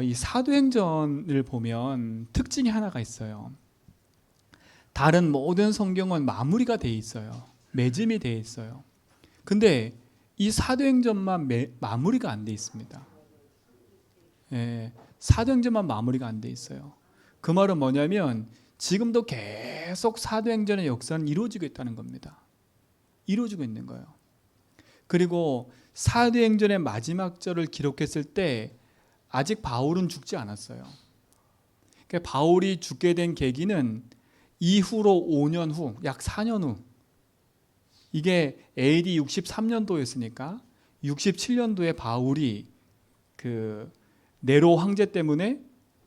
이 사도행전을 보면 특징이 하나가 있어요. 다른 모든 성경은 마무리가 돼 있어요. 맺음이 돼 있어요. 근데 이 사도행전만 마무리가 안 돼 있습니다. 예, 사도행전만 마무리가 안 돼 있어요. 그 말은 뭐냐면 지금도 계속 사도행전의 역사는 이루어지고 있다는 겁니다. 이루어지고 있는 거예요. 그리고 사도행전의 마지막 절을 기록했을 때 아직 바울은 죽지 않았어요. 그러니까 바울이 죽게 된 계기는 이후로 5년 후, 약 4년 후, 이게 AD 63년도였으니까 67년도에 바울이 그 네로 황제 때문에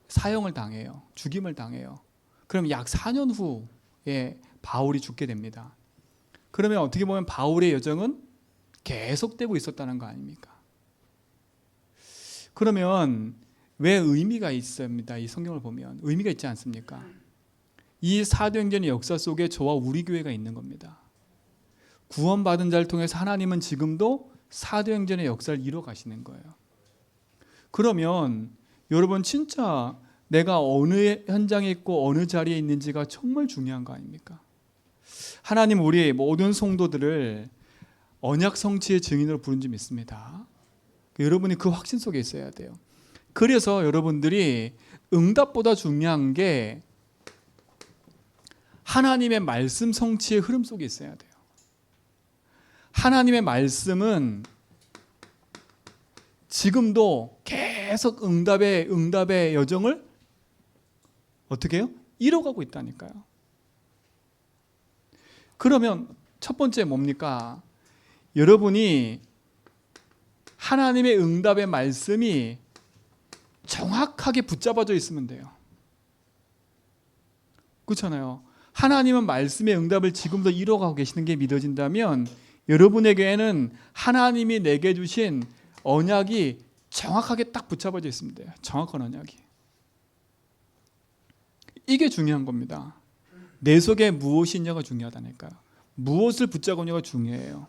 사형을 당해요. 죽임을 당해요. 그럼 약 4년 후에 바울이 죽게 됩니다. 그러면 어떻게 보면 바울의 여정은 계속되고 있었다는 거 아닙니까? 그러면 왜 의미가 있습니다. 이 성경을 보면 의미가 있지 않습니까? 이 사도행전의 역사 속에 저와 우리 교회가 있는 겁니다. 구원받은 자를 통해서 하나님은 지금도 사도행전의 역사를 이루어 가시는 거예요. 그러면 여러분 진짜 내가 어느 현장에 있고 어느 자리에 있는지가 정말 중요한 거 아닙니까? 하나님 우리 모든 성도들을 언약 성취의 증인으로 부른 줄 믿습니다. 여러분이 그 확신 속에 있어야 돼요. 그래서 여러분들이 응답보다 중요한 게 하나님의 말씀 성취의 흐름 속에 있어야 돼요. 하나님의 말씀은 지금도 계속 응답의 여정을 어떻게 해요? 이뤄가고 있다니까요. 그러면 첫 번째 뭡니까? 여러분이 하나님의 응답의 말씀이 정확하게 붙잡아져 있으면 돼요. 그렇잖아요. 하나님은 말씀의 응답을 지금도 이뤄가고 계시는 게 믿어진다면 여러분에게는 하나님이 내게 주신 언약이 정확하게 딱 붙잡아져 있으면 돼요. 정확한 언약이. 이게 중요한 겁니다. 내 속에 무엇이 있냐가 중요하다니까요. 무엇을 붙잡느냐가 중요해요.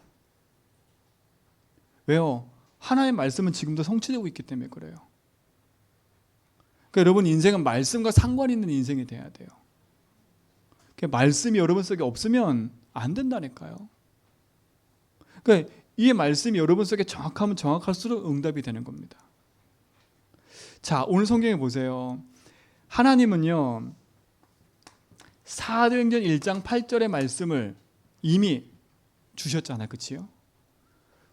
왜요? 하나님의 말씀은 지금도 성취되고 있기 때문에 그래요. 그러니까 여러분 인생은 말씀과 상관 있는 인생이 돼야 돼요. 그러니까 말씀이 여러분 속에 없으면 안 된다니까요. 그러니까 이 말씀이 여러분 속에 정확하면 정확할수록 응답이 되는 겁니다. 자, 오늘 성경에 보세요. 하나님은요 사도행전 1장 8절의 말씀을 이미 주셨잖아요. 그렇지요?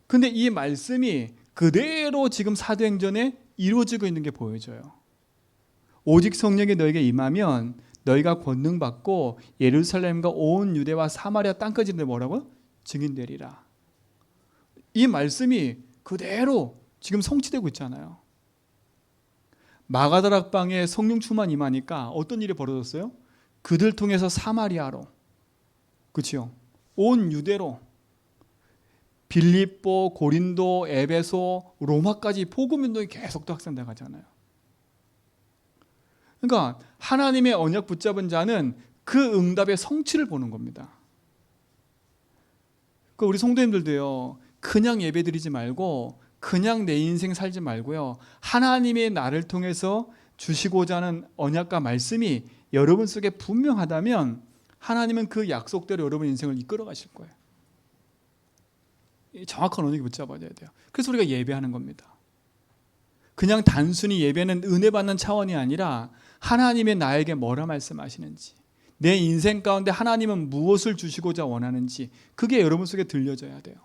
근데 이 말씀이 그대로 지금 사도행전에 이루어지고 있는 게 보여져요. 오직 성령이 너에게 임하면 너희가 권능 받고 예루살렘과 온 유대와 사마리아 땅까지 뭐라고? 증인되리라. 이 말씀이 그대로 지금 성취되고 있잖아요. 마가다락방에 성령 충만 임하니까 어떤 일이 벌어졌어요? 그들 통해서 사마리아로, 그렇죠? 온 유대로, 빌립보, 고린도, 에베소, 로마까지 복음 운동이 계속 또 확산돼 가잖아요. 그러니까 하나님의 언약 붙잡은 자는 그 응답의 성취를 보는 겁니다. 그러니까 우리 성도님들도요, 그냥 예배드리지 말고 그냥 내 인생 살지 말고요, 하나님의 나를 통해서 주시고자 하는 언약과 말씀이 여러분 속에 분명하다면 하나님은 그 약속대로 여러분 인생을 이끌어 가실 거예요. 정확한 언약이 붙잡아야 돼요. 그래서 우리가 예배하는 겁니다. 그냥 단순히 예배는 은혜 받는 차원이 아니라 하나님의 나에게 뭐라 말씀하시는지, 내 인생 가운데 하나님은 무엇을 주시고자 원하는지 그게 여러분 속에 들려져야 돼요.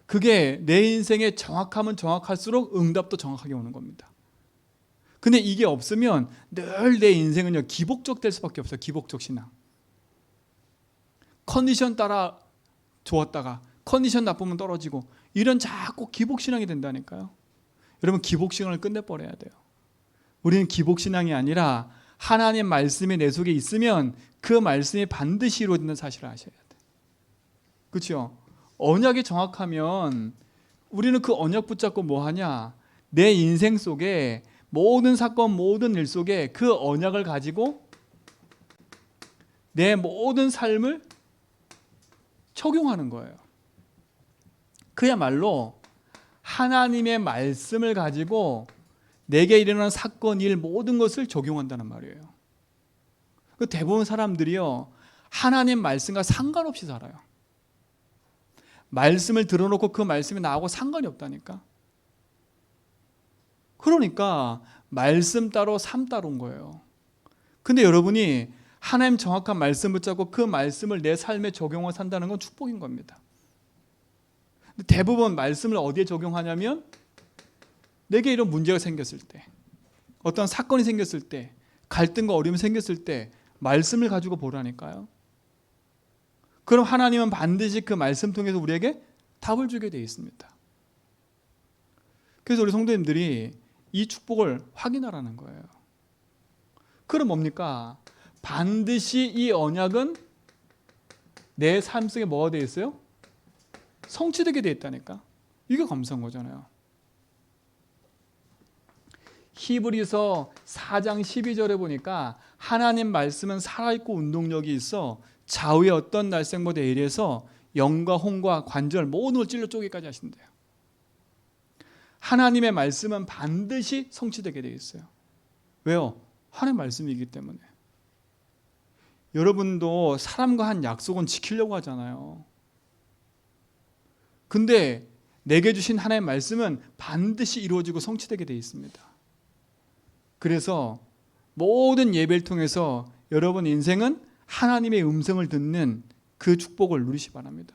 그게 내 인생에 정확하면 정확할수록 응답도 정확하게 오는 겁니다. 근데 이게 없으면 늘 내 인생은요 기복적 될 수밖에 없어요. 기복적 신앙. 컨디션 따라 좋았다가 컨디션 나쁘면 떨어지고 이런 자꾸 기복신앙이 된다니까요. 여러분 기복신앙을 끝내버려야 돼요. 우리는 기복신앙이 아니라 하나님 말씀이 내 속에 있으면 그 말씀이 반드시 이루어진다는 사실을 아셔야 돼요. 그렇죠? 언약이 정확하면 우리는 그 언약 붙잡고 뭐 하냐? 내 인생 속에 모든 사건 모든 일 속에 그 언약을 가지고 내 모든 삶을 적용하는 거예요. 그야말로 하나님의 말씀을 가지고 내게 일어나는 사건, 일 모든 것을 적용한다는 말이에요. 대부분 사람들이요, 하나님 말씀과 상관없이 살아요. 말씀을 들어놓고 그 말씀이 나하고 상관이 없다니까. 그러니까 말씀 따로 삶 따로인 거예요. 근데 여러분이 하나님 정확한 말씀 붙잡고 그 말씀을 내 삶에 적용해 산다는 건 축복인 겁니다. 대부분 말씀을 어디에 적용하냐면 내게 이런 문제가 생겼을 때, 어떤 사건이 생겼을 때, 갈등과 어려움이 생겼을 때 말씀을 가지고 보라니까요. 그럼 하나님은 반드시 그 말씀 통해서 우리에게 답을 주게 되어 있습니다. 그래서 우리 성도님들이 이 축복을 확인하라는 거예요. 그럼 뭡니까? 반드시 이 언약은 내 삶 속에 뭐가 되어 있어요? 성취되게 되어 있다니까. 이게 감사한 거잖아요. 히브리서 4장 12절에 보니까 하나님 말씀은 살아있고 운동력이 있어 좌우의 어떤 날생보다 예리해서 영과 혼과 관절 모든 걸 찔러 쪼개기까지 하신대요. 하나님의 말씀은 반드시 성취되게 되어 있어요. 왜요? 하나님의 말씀이기 때문에. 여러분도 사람과 한 약속은 지키려고 하잖아요. 근데 내게 주신 하나님의 말씀은 반드시 이루어지고 성취되게 되어 있습니다. 그래서 모든 예배를 통해서 여러분 인생은 하나님의 음성을 듣는 그 축복을 누리시 바랍니다.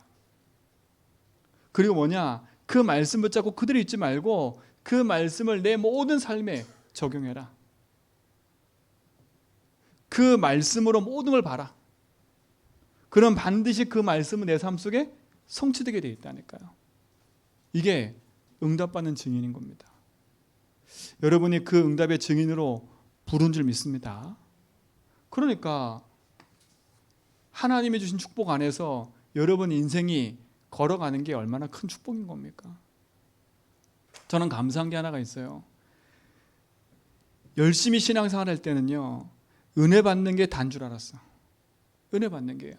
그리고 뭐냐? 그 말씀 붙잡고 그대로 있지 말고 그 말씀을 내 모든 삶에 적용해라. 그 말씀으로 모든 걸 봐라. 그럼 반드시 그 말씀은 내 삶 속에 성취되게 되어 있다니까요. 이게 응답받는 증인인 겁니다. 여러분이 그 응답의 증인으로 부른 줄 믿습니다. 그러니까 하나님이 주신 축복 안에서 여러분 인생이 걸어가는 게 얼마나 큰 축복인 겁니까? 저는 감사한 게 하나가 있어요. 열심히 신앙생활 할 때는요, 은혜 받는 게 단 줄 알았어. 은혜 받는 게요.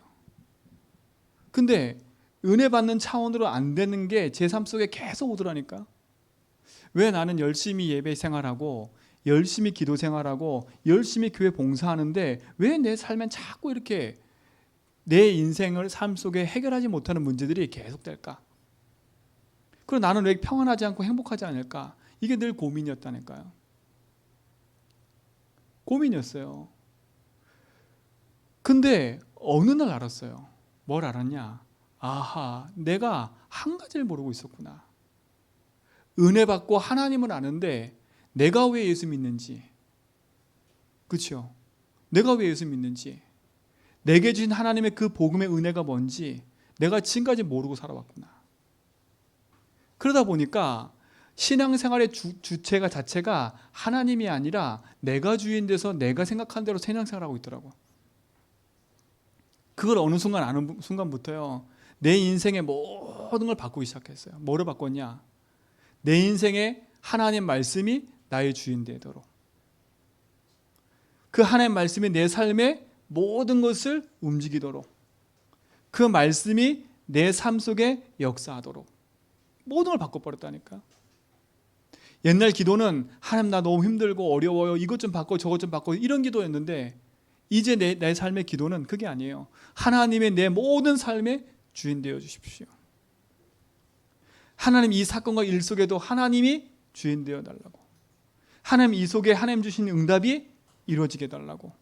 근데 은혜 받는 차원으로 안 되는 게 제 삶 속에 계속 오더라니까. 왜 나는 열심히 예배 생활하고 열심히 기도 생활하고 열심히 교회 봉사하는데 왜 내 삶엔 자꾸 이렇게 내 인생을 삶 속에 해결하지 못하는 문제들이 계속될까? 그리고 나는 왜 평안하지 않고 행복하지 않을까? 이게 늘 고민이었다니까요. 고민이었어요. 근데 어느 날 알았어요. 뭘 알았냐? 아하, 내가 한 가지를 모르고 있었구나. 은혜 받고 하나님을 아는데 내가 왜 예수 믿는지, 그렇죠? 내가 왜 예수 믿는지, 내게 주신 하나님의 그 복음의 은혜가 뭔지 내가 지금까지 모르고 살아왔구나. 그러다 보니까 신앙생활의 주체가 자체가 하나님이 아니라 내가 주인 돼서 내가 생각한 대로 신앙생활하고 있더라고. 그걸 어느 순간 아는 순간부터요, 내 인생의 모든 걸 바꾸기 시작했어요. 뭐를 바꿨냐? 내 인생에 하나님 말씀이 나의 주인 되도록, 그 하나님 말씀이 내 삶의 모든 것을 움직이도록, 그 말씀이 내 삶 속에 역사하도록 모든 걸 바꿔버렸다니까. 옛날 기도는 하나님 나 너무 힘들고 어려워요, 이것 좀 바꿔 저것 좀 바꿔, 이런 기도였는데 이제 내 삶의 기도는 그게 아니에요. 하나님의 내 모든 삶의 주인 되어 주십시오. 하나님 이 사건과 일 속에도 하나님이 주인 되어 달라고, 하나님 이 속에 하나님 주신 응답이 이루어지게 해달라고.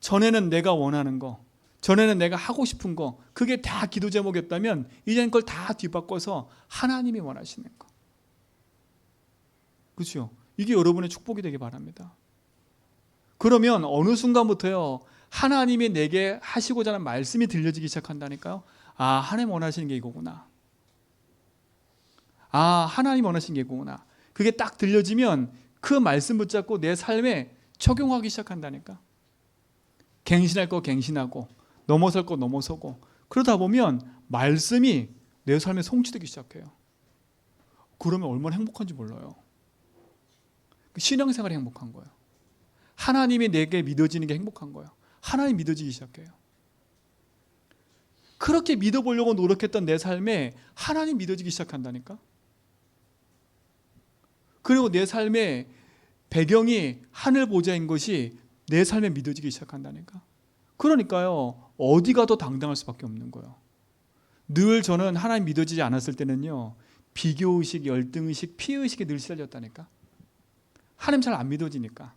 전에는 내가 원하는 거, 전에는 내가 하고 싶은 거, 그게 다 기도 제목이었다면 이제는 그걸 다 뒤바꿔서 하나님이 원하시는 거. 그렇죠? 이게 여러분의 축복이 되기 바랍니다. 그러면 어느 순간부터요, 하나님이 내게 하시고자 하는 말씀이 들려지기 시작한다니까요. 아, 하나님 원하시는 게 이거구나. 아, 하나님 원하시는 게 이거구나. 그게 딱 들려지면 그 말씀 붙잡고 내 삶에 적용하기 시작한다니까. 갱신할 거 갱신하고 넘어설 거 넘어서고, 그러다 보면 말씀이 내 삶에 성취되기 시작해요. 그러면 얼마나 행복한지 몰라요. 신앙생활이 행복한 거예요. 하나님이 내게 믿어지는 게 행복한 거예요. 하나님 믿어지기 시작해요. 그렇게 믿어보려고 노력했던 내 삶에 하나님 믿어지기 시작한다니까. 그리고 내 삶의 배경이 하늘 보좌인 것이 내 삶에 믿어지기 시작한다니까. 그러니까요, 어디 가도 당당할 수밖에 없는 거예요. 늘 저는 하나님 믿어지지 않았을 때는요, 비교의식, 열등의식, 피의식에 늘 시달렸다니까. 하나님 잘 안 믿어지니까.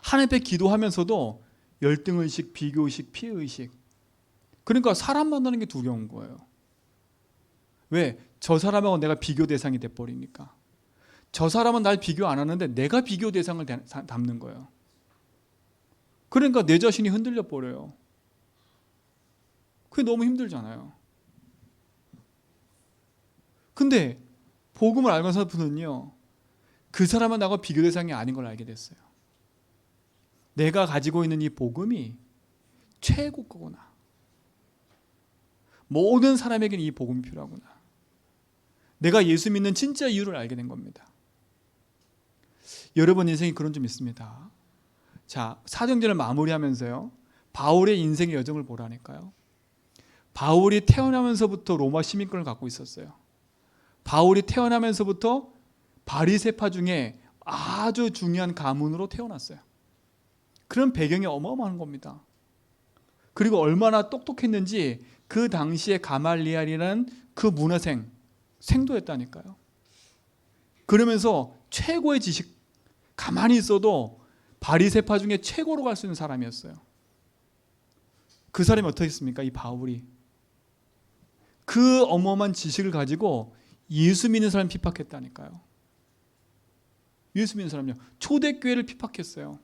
하나님 앞에 기도하면서도 열등의식, 비교의식, 피의식. 그러니까 사람 만나는 게 두려운 거예요. 왜? 저 사람하고 내가 비교 대상이 돼버리니까. 저 사람은 날 비교 안 하는데 내가 비교 대상을 담는 거예요. 그러니까 내 자신이 흔들려 버려요. 그게 너무 힘들잖아요. 근데 복음을 알고 나서 분은요, 그 사람은 나하고 비교 대상이 아닌 걸 알게 됐어요. 내가 가지고 있는 이 복음이 최고 거구나. 모든 사람에게는 이 복음이 필요하구나. 내가 예수 믿는 진짜 이유를 알게 된 겁니다. 여러분 인생이 그런 점 있습니다. 자, 사도행전을 마무리하면서요, 바울의 인생의 여정을 보라니까요. 바울이 태어나면서부터 로마 시민권을 갖고 있었어요. 바울이 태어나면서부터 바리새파 중에 아주 중요한 가문으로 태어났어요. 그런 배경이 어마어마한 겁니다. 그리고 얼마나 똑똑했는지 그 당시에 가말리엘이라는 그 문화생, 생도했다니까요. 그러면서 최고의 지식, 가만히 있어도 바리새파 중에 최고로 갈 수 있는 사람이었어요. 그 사람이 어떻게 했습니까? 이 바울이. 그 어마어마한 지식을 가지고 예수 믿는 사람 핍박했다니까요. 예수 믿는 사람요. 초대교회를 핍박했어요.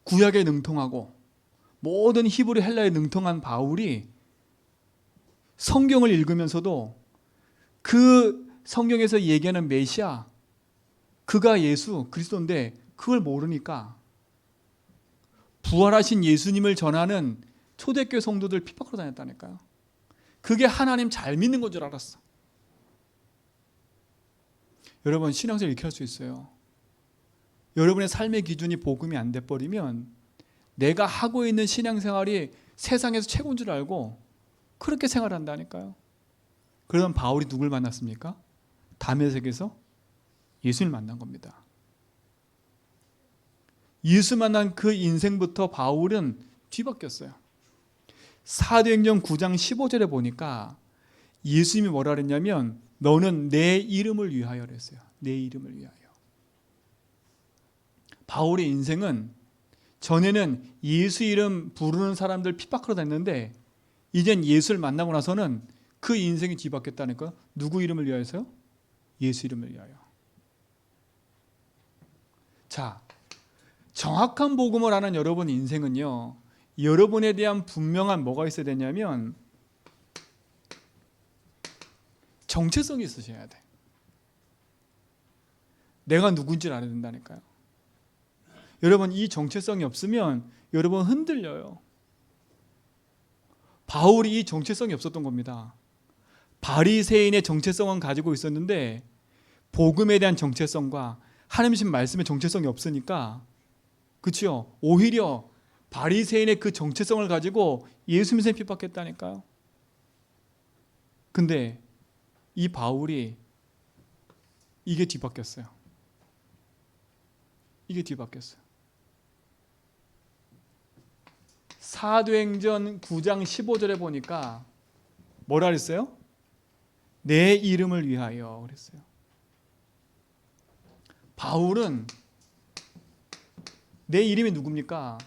구약에 능통하고 모든 히브리 헬라에 능통한 바울이 성경을 읽으면서도 그 성경에서 얘기하는 메시아, 그가 예수 그리스도인데 그걸 모르니까 부활하신 예수님을 전하는 초대교회 성도들 핍박으로 다녔다니까요. 그게 하나님 잘 믿는 건 줄 알았어. 여러분, 신앙생활 이렇게 할 수 있어요. 여러분의 삶의 기준이 복음이 안 돼버리면 내가 하고 있는 신앙생활이 세상에서 최고인 줄 알고 그렇게 생활한다니까요. 그러던 바울이 누굴 만났습니까? 다메섹에서 예수를 만난 겁니다. 예수 만난 그 인생부터 바울은 뒤바뀌었어요. 사도행전 9장 15절에 보니까 예수님이 뭐라 그랬냐면 너는 내 이름을 위하여 그랬어요. 내 이름을 위하여. 바울의 인생은 전에는 예수 이름 부르는 사람들 핍박하러 다녔는데 이젠 예수를 만나고 나서는 그 인생이 뒤바뀌었다니까요. 누구 이름을 위하여서요? 예수 이름을 위하여. 자, 정확한 복음을 아는 여러분 인생은요, 여러분에 대한 분명한 뭐가 있어야 되냐면 정체성이 있으셔야 돼. 내가 누군지를 알아야 된다니까요. 여러분, 이 정체성이 없으면 여러분 흔들려요. 바울이 이 정체성이 없었던 겁니다. 바리새인의 정체성은 가지고 있었는데 복음에 대한 정체성과 하나님 말씀의 정체성이 없으니까, 그렇죠? 오히려 바리새인의 그 정체성을 가지고 예수 믿는 사람을 핍박했다니까요. 근데 이 바울이 이게 뒤바뀌었어요. 이게 뒤바뀌었어요. 사도행전 9장 15절에 보니까 뭐라 그랬어요? 내 이름을 위하여 그랬어요. 바울은 내 이름이 누굽니까?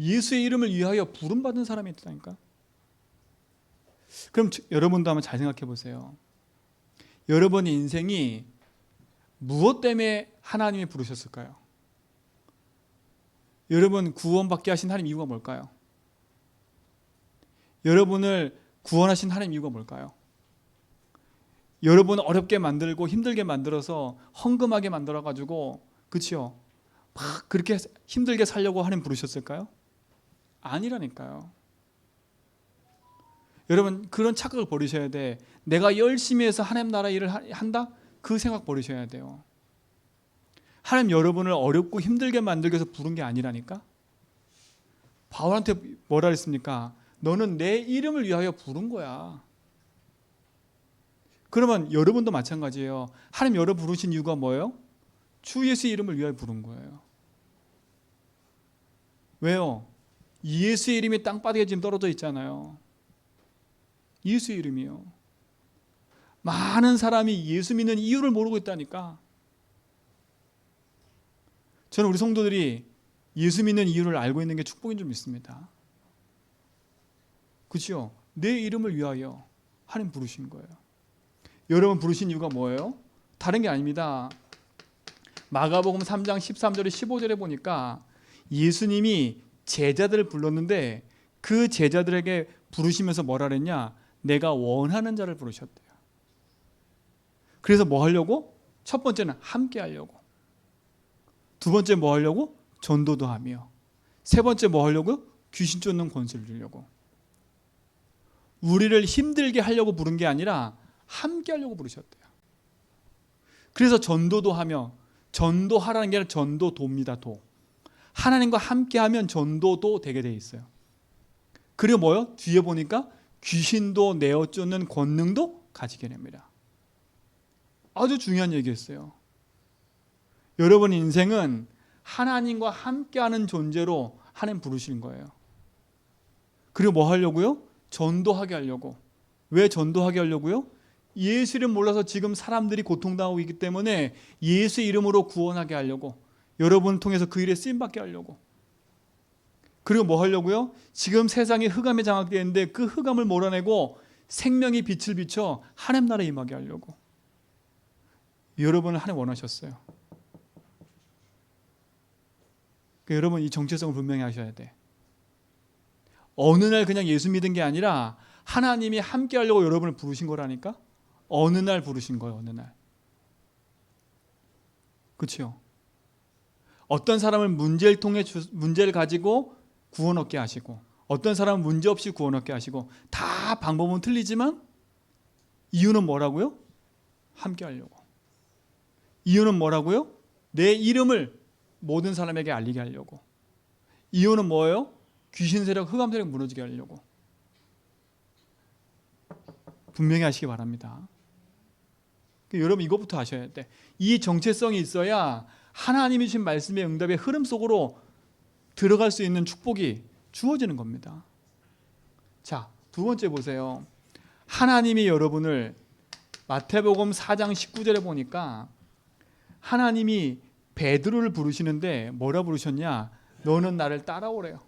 예수의 이름을 위하여 부름받은 사람이 있다니까. 그럼 여러분도 한번 잘 생각해 보세요. 여러분의 인생이 무엇 때문에 하나님이 부르셨을까요? 여러분 구원받게 하신 하나님 이유가 뭘까요? 여러분을 구원하신 하나님 이유가 뭘까요? 여러분 어렵게 만들고 힘들게 만들어서 헝금하게 만들어가지고, 그렇죠? 막 그렇게 힘들게 살려고 하나님 부르셨을까요? 아니라니까요. 여러분 그런 착각을 버리셔야 돼. 내가 열심히 해서 하나님 나라 일을 한다? 그 생각 버리셔야 돼요. 하나님 여러분을 어렵고 힘들게 만들기 위해서 부른 게 아니라니까. 바울한테 뭐라 그랬습니까? 너는 내 이름을 위하여 부른 거야. 그러면 여러분도 마찬가지예요. 하나님 여러분 부르신 이유가 뭐예요? 주 예수의 이름을 위하여 부른 거예요. 왜요? 예수의 이름이 땅바닥에 지금 떨어져 있잖아요. 예수의 이름이요. 많은 사람이 예수 믿는 이유를 모르고 있다니까. 저는 우리 성도들이 예수 믿는 이유를 알고 있는 게 축복인 줄 믿습니다. 그렇죠? 내 이름을 위하여 하나님 부르신 거예요. 여러분 부르신 이유가 뭐예요? 다른 게 아닙니다. 마가복음 3장 13절에 15절에 보니까 예수님이 제자들을 불렀는데 그 제자들에게 부르시면서 뭐라 그랬냐? 내가 원하는 자를 부르셨대요. 그래서 뭐 하려고? 첫 번째는 함께 하려고. 두 번째 뭐 하려고? 전도도 하며. 세 번째 뭐 하려고? 귀신 쫓는 권세를 주려고. 우리를 힘들게 하려고 부른 게 아니라 함께 하려고 부르셨대요. 그래서 전도도 하며, 전도하라는 게 아니라 전도도입니다. 도. 하나님과 함께 하면 전도도 되게 돼 있어요. 그리고 뭐요? 뒤에 보니까 귀신도 내어 쫓는 권능도 가지게 됩니다. 아주 중요한 얘기였어요. 여러분 인생은 하나님과 함께하는 존재로 하나님 부르시는 거예요. 그리고 뭐 하려고요? 전도하게 하려고. 왜 전도하게 하려고요? 예수 이름 몰라서 지금 사람들이 고통당하고 있기 때문에 예수 이름으로 구원하게 하려고. 여러분을 통해서 그 일에 쓰임받게 하려고. 그리고 뭐 하려고요? 지금 세상에 흑암에 장악되어 있는데 그 흑암을 몰아내고 생명의 빛을 비춰 하나님 나라에 임하게 하려고. 여러분을 하나님 원하셨어요. 여러분 이 정체성을 분명히 하셔야 돼. 어느 날 그냥 예수 믿은 게 아니라 하나님이 함께 하려고 여러분을 부르신 거라니까. 어느 날 부르신 거예요. 어느 날. 그렇죠? 어떤 사람은 문제를 통해 문제를 가지고 구원 얻게 하시고, 어떤 사람은 문제 없이 구원 얻게 하시고, 다 방법은 틀리지만 이유는 뭐라고요? 함께 하려고. 이유는 뭐라고요? 내 이름을 모든 사람에게 알리게 하려고. 이유는 뭐예요? 귀신 세력, 흑암 세력 무너지게 하려고. 분명히 하시기 바랍니다. 여러분 이것부터 아셔야 돼. 이 정체성이 있어야 하나님이 주신 말씀의 응답의 흐름 속으로 들어갈 수 있는 축복이 주어지는 겁니다. 자, 두 번째 보세요. 하나님이 여러분을 마태복음 4장 19절에 보니까 하나님이 베드로를 부르시는데 뭐라 부르셨냐? 너는 나를 따라오래요.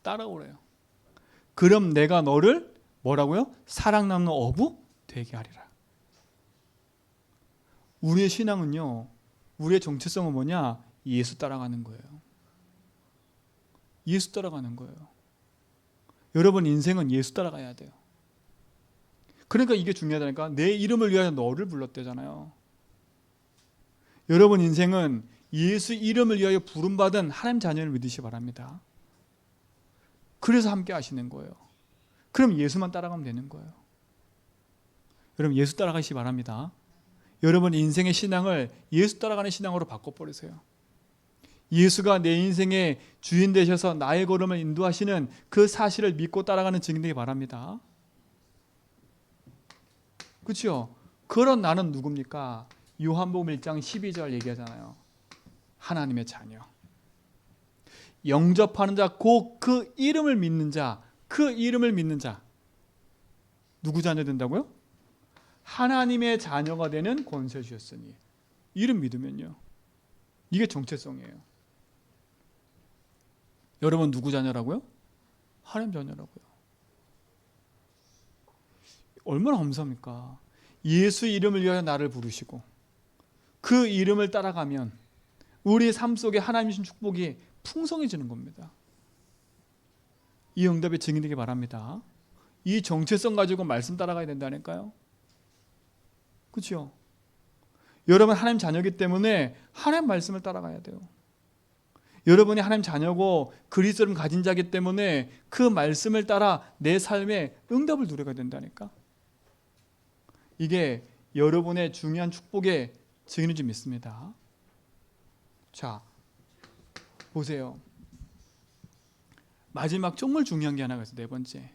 따라오래요. 그럼 내가 너를 뭐라고요? 사랑 나누는 어부 되게 하리라. 우리의 신앙은요, 우리의 정체성은 뭐냐? 예수 따라가는 거예요. 예수 따라가는 거예요. 여러분 인생은 예수 따라가야 돼요. 그러니까 이게 중요하다니까. 내 이름을 위하여 너를 불렀대잖아요. 여러분 인생은 예수 이름을 위하여 부름받은 하나님 자녀를 믿으시기 바랍니다. 그래서 함께 하시는 거예요. 그럼 예수만 따라가면 되는 거예요. 여러분 예수 따라가시기 바랍니다. 여러분 인생의 신앙을 예수 따라가는 신앙으로 바꿔버리세요. 예수가 내 인생의 주인 되셔서 나의 걸음을 인도하시는 그 사실을 믿고 따라가는 증인 되기 바랍니다. 그렇죠? 그런 나는 누굽니까? 요한복음 1장 12절 얘기하잖아요. 하나님의 자녀. 영접하는 자, 곧 그 이름을 믿는 자, 그 이름을 믿는 자. 누구 자녀 된다고요? 하나님의 자녀가 되는 권세 주셨으니. 이름 믿으면요. 이게 정체성이에요. 여러분 누구 자녀라고요? 하나님 자녀라고요. 얼마나 감사합니까? 예수 이름을 위하여 나를 부르시고 그 이름을 따라가면 우리의 삶 속에 하나님 주신 축복이 풍성해지는 겁니다. 이 응답에 증인되기 바랍니다. 이 정체성 가지고 말씀 따라가야 된다니까요. 그렇죠? 여러분 하나님 자녀이기 때문에 하나님 말씀을 따라가야 돼요. 여러분이 하나님 자녀고 그리스도를 가진 자이기 때문에 그 말씀을 따라 내 삶에 응답을 누려야 된다니까. 이게 여러분의 중요한 축복의 증인인 줄 믿습니다. 자, 보세요. 마지막 정말 중요한 게 하나가 있어요. 네 번째.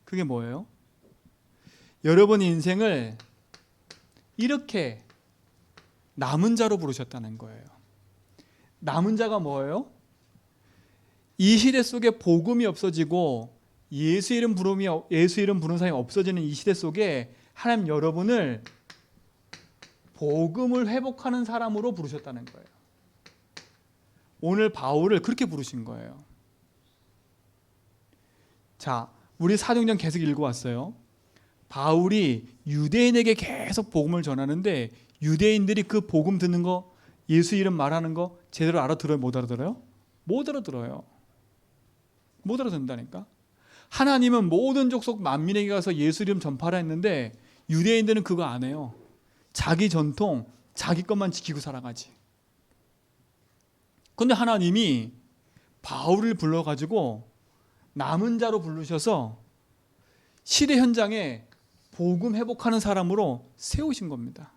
그게 뭐예요? 여러분 인생을 이렇게 남은 자로 부르셨다는 거예요. 남은 자가 뭐예요? 이 시대 속에 복음이 없어지고 예수 이름 부르는 사람이 없어지는 이 시대 속에 하나님 여러분을 복음을 회복하는 사람으로 부르셨다는 거예요. 오늘 바울을 그렇게 부르신 거예요. 자, 우리 사도행전 계속 읽어왔어요. 바울이 유대인에게 계속 복음을 전하는데 유대인들이 그 복음 듣는 거, 예수 이름 말하는 거 제대로 알아들어요? 못 알아들어요? 못 알아들어요. 못 알아듣는다니까. 하나님은 모든 족속 만민에게 가서 예수 이름 전파라 했는데 유대인들은 그거 안 해요. 자기 전통, 자기 것만 지키고 살아가지. 그런데 하나님이 바울을 불러가지고 남은 자로 부르셔서 시대 현장에 복음 회복하는 사람으로 세우신 겁니다.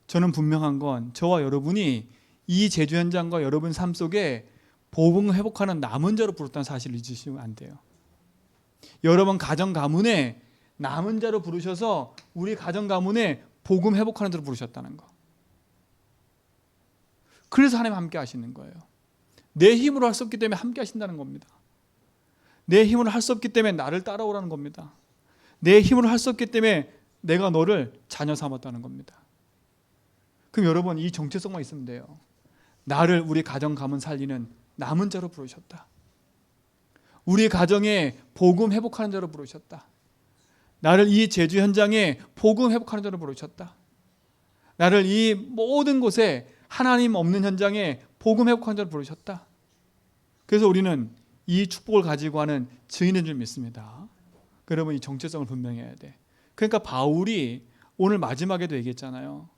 저는 분명한 건 저와 여러분이 이 제주 현장과 여러분 삶 속에 복음 회복하는 남은 자로 부르다는 사실을 잊으시면 안 돼요. 여러분 가정 가문에 남은 자로 부르셔서 우리 가정 가문에 복음 회복하는 자로 부르셨다는 거. 그래서 하나님 함께 하시는 거예요. 내 힘으로 할 수 없기 때문에 함께 하신다는 겁니다. 내 힘으로 할 수 없기 때문에 나를 따라오라는 겁니다. 내 힘으로 할 수 없기 때문에 내가 너를 자녀 삼았다는 겁니다. 그럼 여러분 이 정체성만 있으면 돼요. 나를 우리 가정 가문 살리는 남은 자로 부르셨다. 우리 가정에 복음 회복하는 자로 부르셨다. 나를 이 제주 현장에 복음 회복하는 자로 부르셨다. 나를 이 모든 곳에 하나님 없는 현장에 복음 회복하는 자로 부르셨다. 그래서 우리는 이 축복을 가지고 하는 증인인 줄 믿습니다. 여러분 이 정체성을 분명히 해야 돼. 그러니까 바울이 오늘 마지막에도 얘기했잖아요.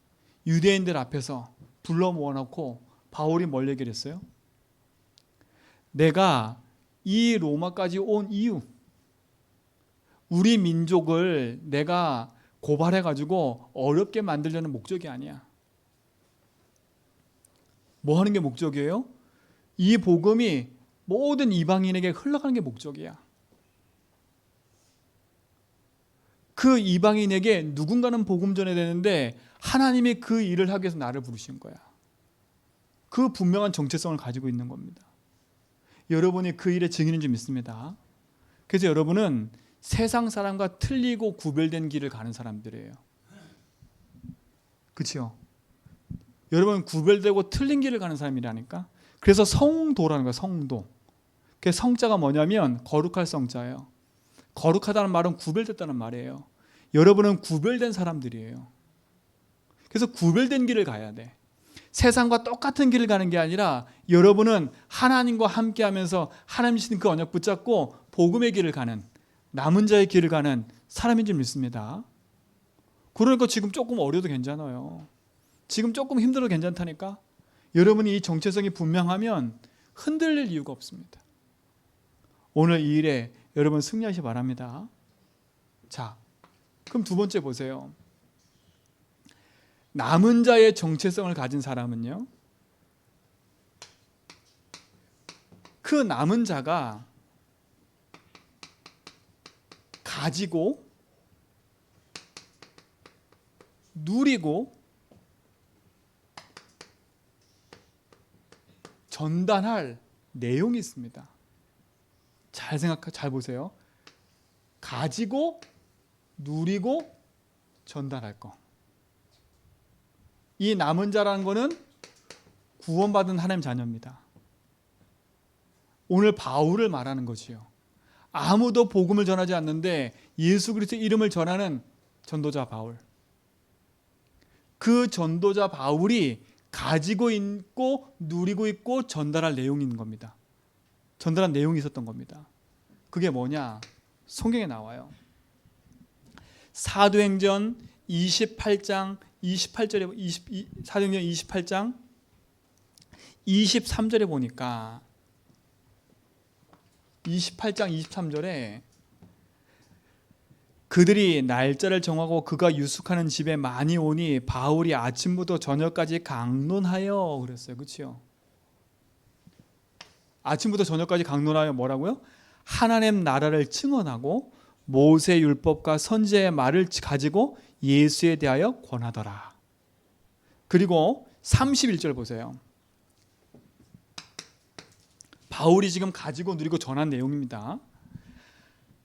유대인들 앞에서 불러 모아놓고 바울이 뭘 얘기를 했어요? 내가 이 로마까지 온 이유, 우리 민족을 내가 고발해가지고 어렵게 만들려는 목적이 아니야. 뭐 하는 게 목적이에요? 이 복음이 모든 이방인에게 흘러가는 게 목적이야. 그 이방인에게 누군가는 복음 전해야 되는데 하나님이 그 일을 하기 위해서 나를 부르신 거야. 그 분명한 정체성을 가지고 있는 겁니다. 여러분이 그 일의 증인인 줄 믿습니다. 그래서 여러분은 세상 사람과 틀리고 구별된 길을 가는 사람들이에요. 그렇죠? 여러분 구별되고 틀린 길을 가는 사람이라니까. 그래서 성도라는 거예요. 성도. 그 성자가 뭐냐면 거룩할 성자예요. 거룩하다는 말은 구별됐다는 말이에요. 여러분은 구별된 사람들이에요. 그래서 구별된 길을 가야 돼. 세상과 똑같은 길을 가는 게 아니라 여러분은 하나님과 함께하면서 하나님 주신 그 언약 붙잡고 복음의 길을 가는, 남은 자의 길을 가는 사람인 줄 믿습니다. 그러니까 지금 조금 어려도 괜찮아요. 지금 조금 힘들어도 괜찮다니까. 여러분이 이 정체성이 분명하면 흔들릴 이유가 없습니다. 오늘 이 일에 여러분 승리하시기 바랍니다. 자, 그럼 두 번째 보세요. 남은 자의 정체성을 가진 사람은요, 그 남은 자가 가지고 누리고 전달할 내용이 있습니다. 잘 보세요. 가지고 누리고 전달할 거. 이 남은 자라는 거는 구원받은 하나님 자녀입니다. 오늘 바울을 말하는 거지요. 아무도 복음을 전하지 않는데 예수 그리스도의 이름을 전하는 전도자 바울. 그 전도자 바울이 가지고 있고 누리고 있고 전달할 내용이 있는 겁니다. 전달한 내용이 있었던 겁니다. 그게 뭐냐? 성경에 나와요. 사도행전 28장 28절에 사도행전 28장 23절에 보니까 28장 23절에 그들이 날짜를 정하고 그가 유숙하는 집에 많이 오니 바울이 아침부터 저녁까지 강론하여 그랬어요. 그렇죠? 아침부터 저녁까지 강론하여 뭐라고요? 하나님 나라를 증언하고 모세 율법과 선지자의 말을 가지고 예수에 대하여 권하더라. 그리고 31절 보세요. 바울이 지금 가지고 누리고 전한 내용입니다.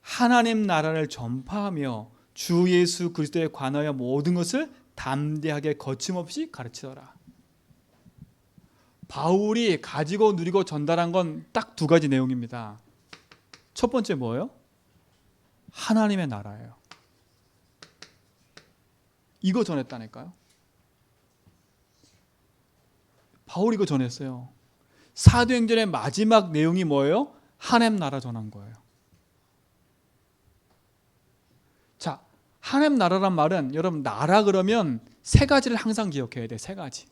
하나님 나라를 전파하며 주 예수 그리스도에 관하여 모든 것을 담대하게 거침없이 가르치더라. 바울이 가지고 누리고 전달한 건 딱 두 가지 내용입니다. 첫 번째 뭐예요? 하나님의 나라예요. 이거 전했다니까요. 바울이 이거 전했어요. 사도행전의 마지막 내용이 뭐예요? 하나님 나라 전한 거예요. 자, 하나님 나라란 말은 여러분 나라 그러면 세 가지를 항상 기억해야 돼. 세 가지.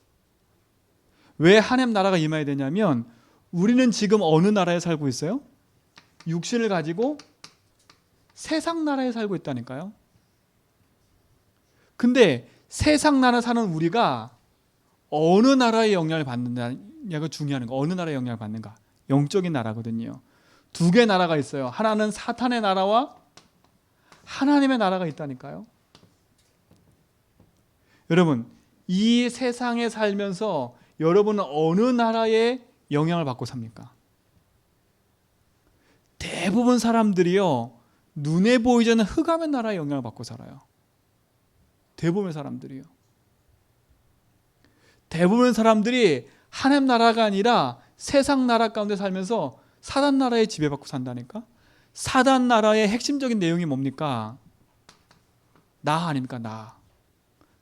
왜 하나님 나라가 임해야 되냐면 우리는 지금 어느 나라에 살고 있어요? 육신을 가지고 세상 나라에 살고 있다니까요. 근데 세상 나라 사는 우리가 어느 나라의 영향을 받느냐가 중요한 거. 어느 나라의 영향을 받는가? 영적인 나라거든요. 두 개의 나라가 있어요. 하나는 사탄의 나라와 하나님의 나라가 있다니까요. 여러분, 이 세상에 살면서 여러분은 어느 나라의 영향을 받고 삽니까? 대부분 사람들이요, 눈에 보이지 않는 흑암의 나라의 영향을 받고 살아요. 대부분의 사람들이요. 대부분의 사람들이 하나님 나라가 아니라 세상 나라 가운데 살면서 사단 나라에 지배받고 산다니까? 사단 나라의 핵심적인 내용이 뭡니까? 나 아닙니까? 나.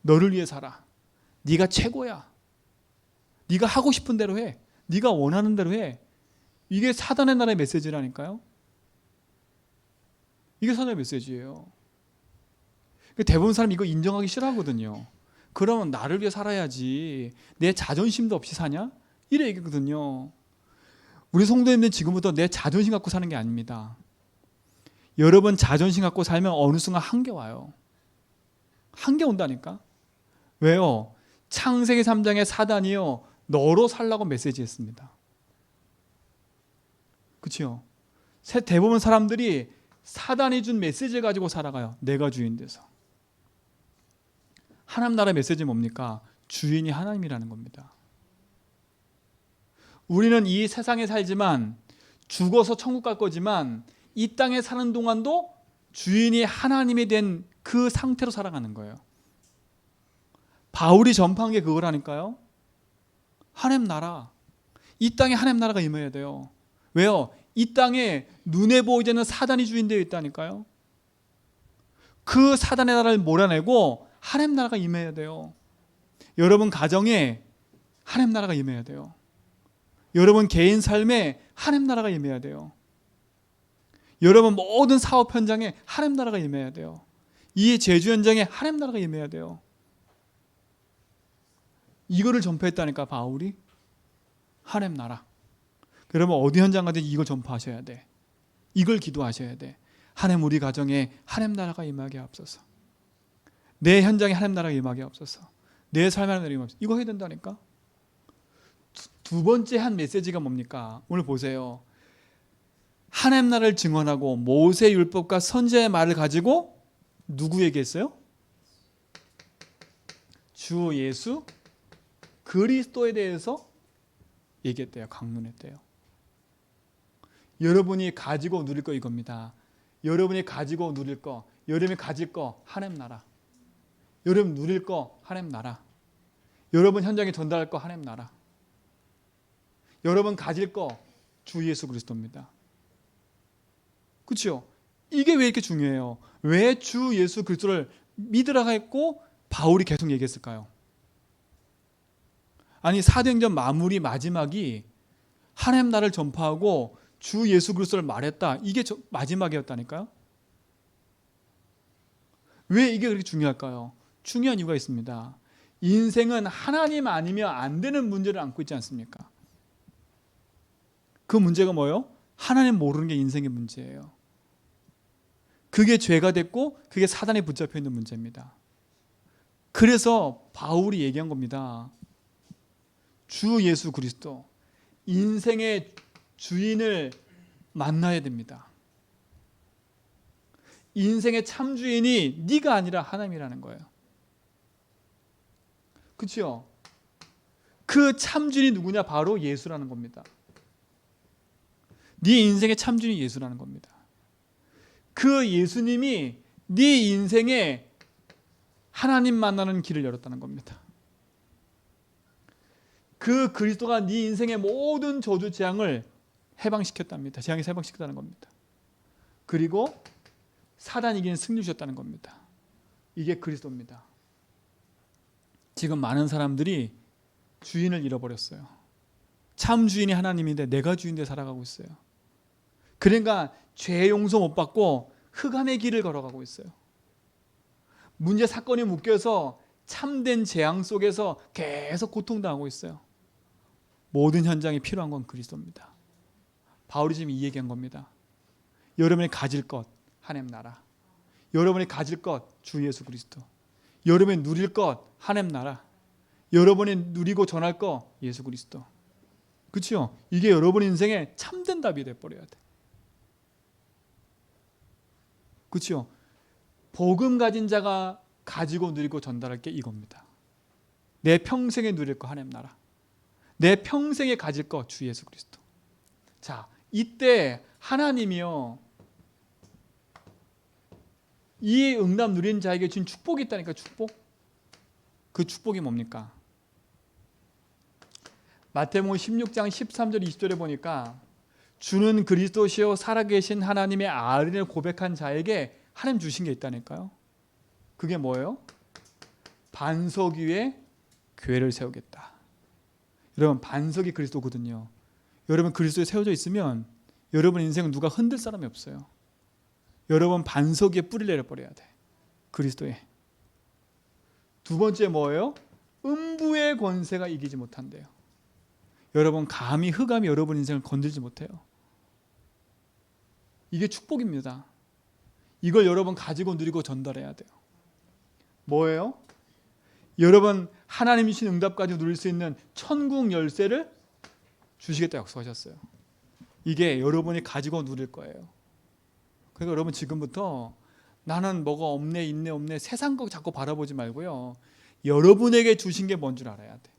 너를 위해 살아. 네가 최고야. 네가 하고 싶은 대로 해. 네가 원하는 대로 해. 이게 사단의 나라의 메시지라니까요. 이게 사단의 메시지예요. 대부분 사람이 이거 인정하기 싫어하거든요. 그러면 나를 위해 살아야지. 내 자존심도 없이 사냐? 이래 얘기거든요. 우리 성도님들은 지금부터 내 자존심 갖고 사는 게 아닙니다. 여러분 자존심 갖고 살면 어느 순간 한계 와요. 한계 온다니까. 왜요? 창세기 3장에 사단이요, 너로 살라고 메시지했습니다. 그렇죠? 대부분 사람들이 사단이 준 메시지를 가지고 살아가요. 내가 주인 돼서. 하나님 나라의 메시지는 뭡니까? 주인이 하나님이라는 겁니다. 우리는 이 세상에 살지만 죽어서 천국 갈 거지만 이 땅에 사는 동안도 주인이 하나님이 된 그 상태로 살아가는 거예요. 바울이 전파한 게 그거라니까요. 하나님 나라. 이 땅에 하나님 나라가 임해야 돼요. 왜요? 이 땅에 눈에 보이지 않는 사단이 주인되어 있다니까요. 그 사단의 나라를 몰아내고 하나님 나라가 임해야 돼요. 여러분 가정에 하나님 나라가 임해야 돼요. 여러분 개인 삶에 하나님 나라가 임해야 돼요. 여러분 모든 사업 현장에 하나님 나라가 임해야 돼요. 이 제주 현장에 하나님 나라가 임해야 돼요. 이거를 전파했다니까 바울이. 하나님 나라. 여러분 어디 현장 가든 이걸 전파하셔야 돼. 이걸 기도하셔야 돼. 하나님 우리 가정에 하나님 나라가 임하게 하옵소서. 내 현장에 하나님 나라가 임하게 하옵소서. 내 삶에 하나님 나라가 임하게 하옵소서. 이거 해야 된다니까. 두 번째 한 메시지가 뭡니까? 오늘 보세요. 하나님 나라를 증언하고 모세 율법과 선지자의 말을 가지고 누구에게 했어요? 주 예수 그리스도에 대해서 얘기했대요. 강론했대요. 여러분이 가지고 누릴 거 이겁니다. 여러분이 가지고 누릴 거, 여러분이 가질 거 하나님 나라. 여러분 누릴 거 하나님 나라. 여러분 현장에 전달할 거 하나님 나라. 여러분 가질 거 주 예수 그리스도입니다. 그렇죠? 이게 왜 이렇게 중요해요? 왜 주 예수 그리스도를 믿으라고 했고 바울이 계속 얘기했을까요? 아니 사도행전 마무리 마지막이 하나님 나라를 전파하고 주 예수 그리스도를 말했다. 이게 마지막이었다니까요. 왜 이게 그렇게 중요할까요? 중요한 이유가 있습니다. 인생은 하나님 아니면 안 되는 문제를 안고 있지 않습니까? 그 문제가 뭐예요? 하나님 모르는 게 인생의 문제예요. 그게 죄가 됐고 그게 사단에 붙잡혀 있는 문제입니다. 그래서 바울이 얘기한 겁니다. 주 예수 그리스도 인생의 주인을 만나야 됩니다. 인생의 참 주인이 네가 아니라 하나님이라는 거예요. 그렇죠? 그 참 주인이 누구냐? 바로 예수라는 겁니다. 네 인생의 참 주인이 예수라는 겁니다. 그 예수님이 네 인생에 하나님 만나는 길을 열었다는 겁니다. 그 그리스도가 네 인생의 모든 저주 재앙을 해방시켰답니다. 재앙에서 해방시켰다는 겁니다. 그리고 사단이 이기는 승리 주셨다는 겁니다. 이게 그리스도입니다. 지금 많은 사람들이 주인을 잃어버렸어요. 참 주인이 하나님인데 내가 주인데 살아가고 있어요. 그러니까 죄 용서 못 받고 흑암의 길을 걸어가고 있어요. 문제 사건이 묶여서 참된 재앙 속에서 계속 고통당하고 있어요. 모든 현장에 필요한 건 그리스도입니다. 바울이 지금 이 얘기한 겁니다. 여러분이 가질 것 하나님 나라, 여러분이 가질 것 주 예수 그리스도, 여러분이 누릴 것 하나님 나라, 여러분이 누리고 전할 것 예수 그리스도. 그렇죠? 이게 여러분 인생의 참된 답이 돼버려야 돼. 그렇죠? 복음 가진 자가 가지고 누리고 전달할 게 이겁니다. 내 평생에 누릴 거 하나님 나라, 내 평생에 가질 거 주 예수 그리스도. 자, 이때 하나님이요, 이 응답 누린 자에게 준 축복이 있다니까. 축복. 그 축복이 뭡니까? 마태복음 16장 13절 20절에 보니까 주는 그리스도시요 살아계신 하나님의 아들을 고백한 자에게 하나님 주신 게 있다니까요. 그게 뭐예요? 반석 위에 교회를 세우겠다. 여러분, 반석이 그리스도거든요. 여러분 그리스도에 세워져 있으면 여러분 인생은 누가 흔들 사람이 없어요. 여러분 반석 위에 뿌리를 내려버려야 돼. 그리스도에. 두 번째 뭐예요? 음부의 권세가 이기지 못한대요. 여러분 감히 흑암이 여러분 인생을 건들지 못해요. 이게 축복입니다. 이걸 여러분 가지고 누리고 전달해야 돼요. 뭐예요? 여러분 하나님이 주신 응답 가지고 누릴 수 있는 천국 열쇠를 주시겠다 약속하셨어요. 이게 여러분이 가지고 누릴 거예요. 그러니까 여러분 지금부터 나는 뭐가 없네 있네 없네 세상 거 자꾸 바라보지 말고요. 여러분에게 주신 게 뭔 줄 알아야 돼.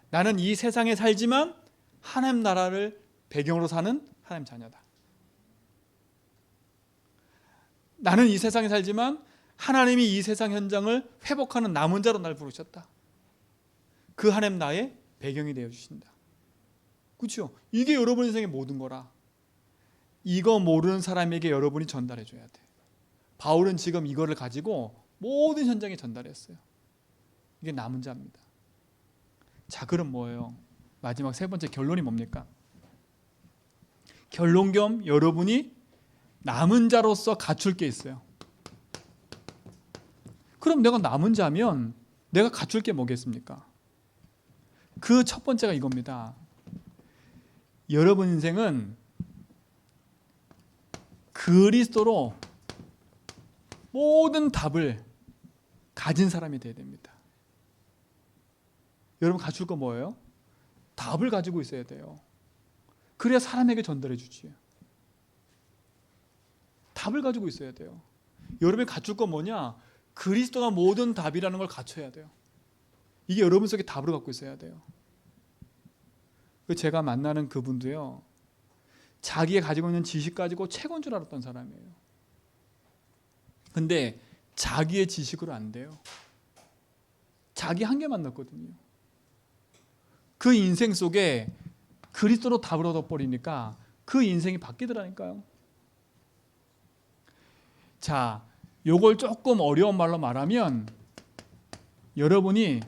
나는 이 세상에 살지만 하나님 나라를 배경으로 사는 하나님 자녀다. 나는 이 세상에 살지만 하나님이 이 세상 현장을 회복하는 남은 자로 날 부르셨다. 그 하나님 나의 배경이 되어 주신다. 그렇죠? 이게 여러분 인생의 모든 거라. 이거 모르는 사람에게 여러분이 전달해 줘야 돼. 바울은 지금 이거를 가지고 모든 현장에 전달했어요. 이게 남은 자입니다. 자, 그럼 뭐예요? 마지막 세 번째 결론이 뭡니까? 결론 겸 여러분이 남은 자로서 갖출 게 있어요. 그럼 내가 남은 자면 내가 갖출 게 뭐겠습니까? 그 첫 번째가 이겁니다. 여러분 인생은 그리스도로 모든 답을 가진 사람이 되어야 됩니다. 여러분 갖출 거 뭐예요? 답을 가지고 있어야 돼요. 그래야 사람에게 전달해 주지. 답을 가지고 있어야 돼요. 여러분이 갖출 건 뭐냐? 그리스도가 모든 답이라는 걸 갖춰야 돼요. 이게 여러분 속에 답을 갖고 있어야 돼요. 제가 만나는 그분도요, 자기가 가지고 있는 지식 가지고 최고인 줄 알았던 사람이에요. 근데 자기의 지식으로 안 돼요. 자기 한계 만났거든요. 그 인생 속에 그리스도로 답을 얻어버리니까 그 인생이 바뀌더라니까요. 자, 요걸 조금 어려운 말로 말하면 여러분이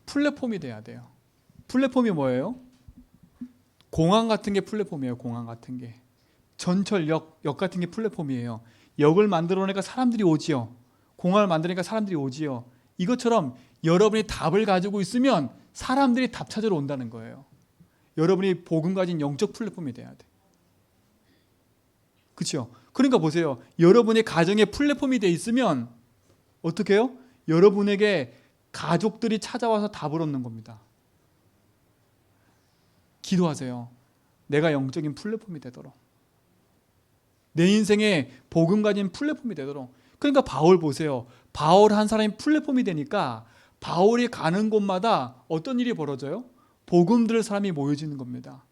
플랫폼이 돼야 돼요. 플랫폼이 뭐예요? 공항 같은 게 플랫폼이에요. 공항 같은 게. 전철역, 역 같은 게 플랫폼이에요. 역을 만들어내니까 사람들이 오지요. 공항을 만드니까 사람들이 오지요. 이것처럼 여러분이 답을 가지고 있으면 사람들이 답 찾으러 온다는 거예요. 여러분이 복음 가진 영적 플랫폼이 돼야 돼. 그렇죠? 그러니까 보세요. 여러분이 가정에 플랫폼이 돼 있으면 어떻게 해요? 여러분에게 가족들이 찾아와서 답을 얻는 겁니다. 기도하세요. 내가 영적인 플랫폼이 되도록. 내 인생에 복음 가진 플랫폼이 되도록. 그러니까 바울 보세요. 바울 한 사람이 플랫폼이 되니까 바울이 가는 곳마다 어떤 일이 벌어져요? 복음 들을 사람이 모여지는 겁니다.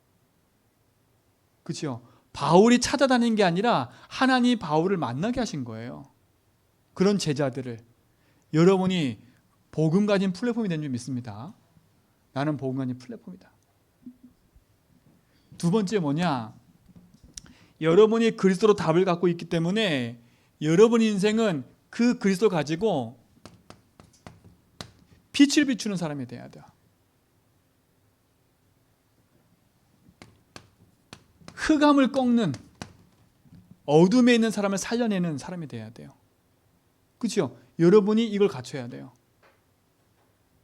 그렇죠? 바울이 찾아다니는 게 아니라 하나님이 바울을 만나게 하신 거예요. 그런 제자들을. 여러분이 복음 가진 플랫폼이 된 줄 믿습니다. 나는 복음 가진 플랫폼이다. 두 번째 뭐냐? 여러분이 그리스도로 답을 갖고 있기 때문에 여러분 인생은 그 그리스도를 가지고 빛을 비추는 사람이 돼야 돼요. 흑암을 꺾는, 어둠에 있는 사람을 살려내는 사람이 돼야 돼요. 그렇죠? 여러분이 이걸 갖춰야 돼요.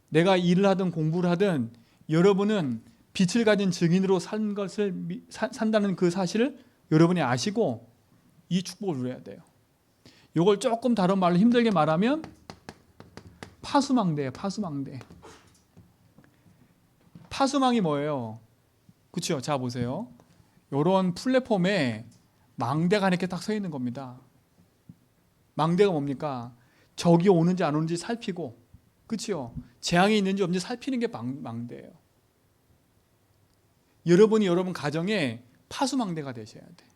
내가 일을 하든 공부를 하든 여러분은 빛을 가진 증인으로 산다는 그 사실을 여러분이 아시고 이 축복을 누려야 돼요. 이걸 조금 다른 말로 힘들게 말하면 파수망대예요. 파수망대. 파수망이 뭐예요? 그렇죠? 자 보세요. 이런 플랫폼에 망대가 이렇게 딱 서 있는 겁니다. 망대가 뭡니까? 적이 오는지 안 오는지 살피고, 그렇죠? 재앙이 있는지 없는지 살피는 게 망대예요. 여러분이 여러분 가정에 파수망대가 되셔야 돼.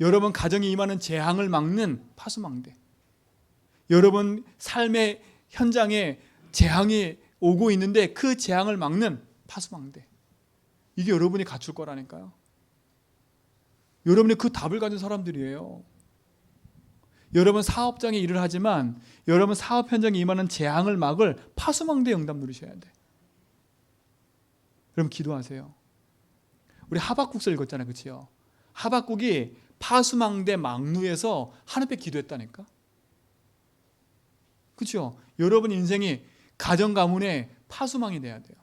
여러분 가정에 임하는 재앙을 막는 파수망대. 여러분 삶의 현장에 재앙이 오고 있는데 그 재앙을 막는 파수망대. 이게 여러분이 갖출 거라니까요. 여러분이 그 답을 가진 사람들이에요. 여러분 사업장에 일을 하지만 여러분 사업 현장에 임하는 재앙을 막을 파수망대 응답 누리셔야 돼. 그럼 기도하세요. 우리 하박국서 읽었잖아요. 그렇죠? 하박국이 파수망대 망루에서 하나님 앞에 기도했다니까. 그렇죠? 여러분 인생이 가정 가문의 파수망이 돼야 돼요.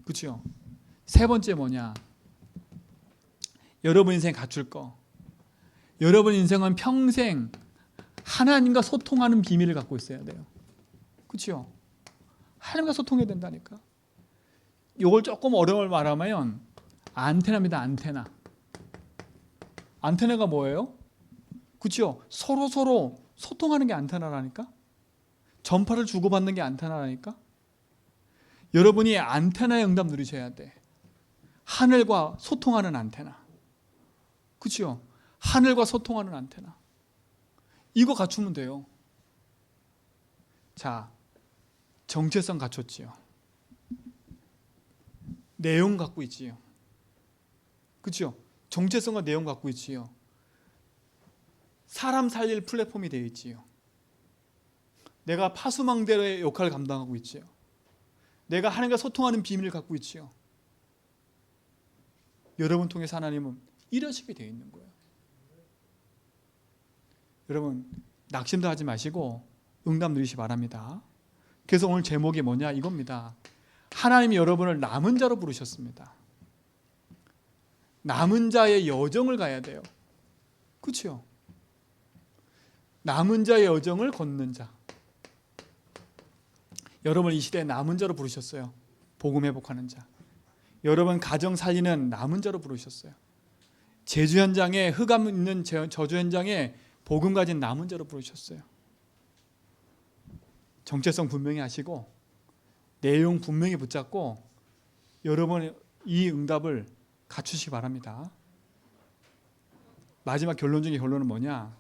그렇죠? 세 번째 뭐냐? 여러분 인생 갖출 거. 여러분 인생은 평생 하나님과 소통하는 비밀을 갖고 있어야 돼요. 그렇죠? 하나님과 소통해야 된다니까. 이걸 조금 어려운 말하면 안테나입니다. 안테나. 안테나가 뭐예요? 그렇죠? 서로 소통하는 게 안테나라니까. 전파를 주고받는 게 안테나라니까. 여러분이 안테나의 응답 누리셔야 돼. 하늘과 소통하는 안테나. 그렇죠? 하늘과 소통하는 안테나. 이거 갖추면 돼요. 자, 정체성 갖췄지요. 내용 갖고 있지요. 그렇죠? 정체성과 내용 갖고 있지요. 사람 살릴 플랫폼이 되어 있지요. 내가 파수망대의 역할을 감당하고 있지요. 내가 하나님과 소통하는 비밀을 갖고 있지요. 여러분 통해서 하나님은 이러시게 되어 있는 거예요. 여러분 낙심도 하지 마시고 응답 누리시기 바랍니다. 그래서 오늘 제목이 뭐냐 이겁니다. 하나님이 여러분을 남은 자로 부르셨습니다. 남은 자의 여정을 가야 돼요. 그렇죠? 남은 자의 여정을 걷는 자. 여러분 이 시대에 남은 자로 부르셨어요. 복음 회복하는 자. 여러분 가정 살리는 남은 자로 부르셨어요. 제주 현장에 흑암 있는 저주 현장에 복음 가진 남은 자로 부르셨어요. 정체성 분명히 하시고 내용 분명히 붙잡고 여러분 이 응답을 갖추시기 바랍니다. 마지막 결론 중에 결론은 뭐냐?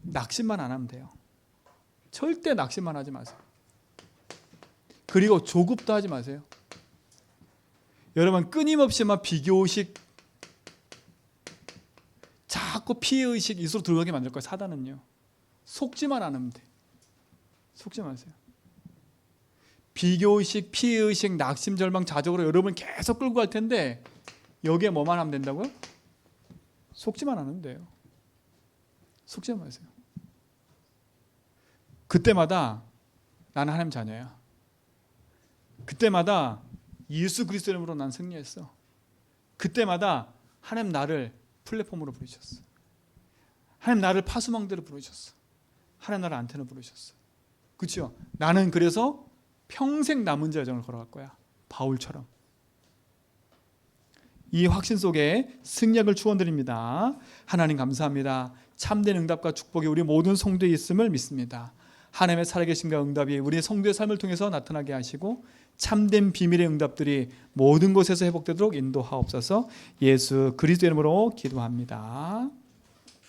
낙심만 안 하면 돼요. 절대 낙심만 하지 마세요. 그리고 조급도 하지 마세요. 여러분 끊임없이 막 비교의식, 자꾸 피해의식 이수로 들어가게 만들 거예요. 사단은요. 속지만 않으면 돼. 속지 마세요. 비교의식, 피해의식, 낙심, 절망, 자족으로 여러분 계속 끌고 갈 텐데 여기에 뭐만 하면 된다고요? 속지만 않으면 돼요. 속지 마세요. 그때마다 나는 하나님 자녀야. 그때마다 예수 그리스도 이름으로 난 승리했어. 그때마다 하나님 나를 플랫폼으로 부르셨어. 하나님 나를 파수망대로 부르셨어. 하나님 나를 안테나로 부르셨어. 그렇죠? 나는 그래서 평생 남은 자 여정을 걸어갈 거야. 바울처럼. 이 확신 속에 승리를 축원드립니다. 하나님 감사합니다. 참된 응답과 축복이 우리 모든 성도에 있음을 믿습니다. 하나님의 살아계심과 응답이 우리 성도의 삶을 통해서 나타나게 하시고 참된 비밀의 응답들이 모든 곳에서 회복되도록 인도하옵소서. 예수 그리스도의 이름으로 기도합니다.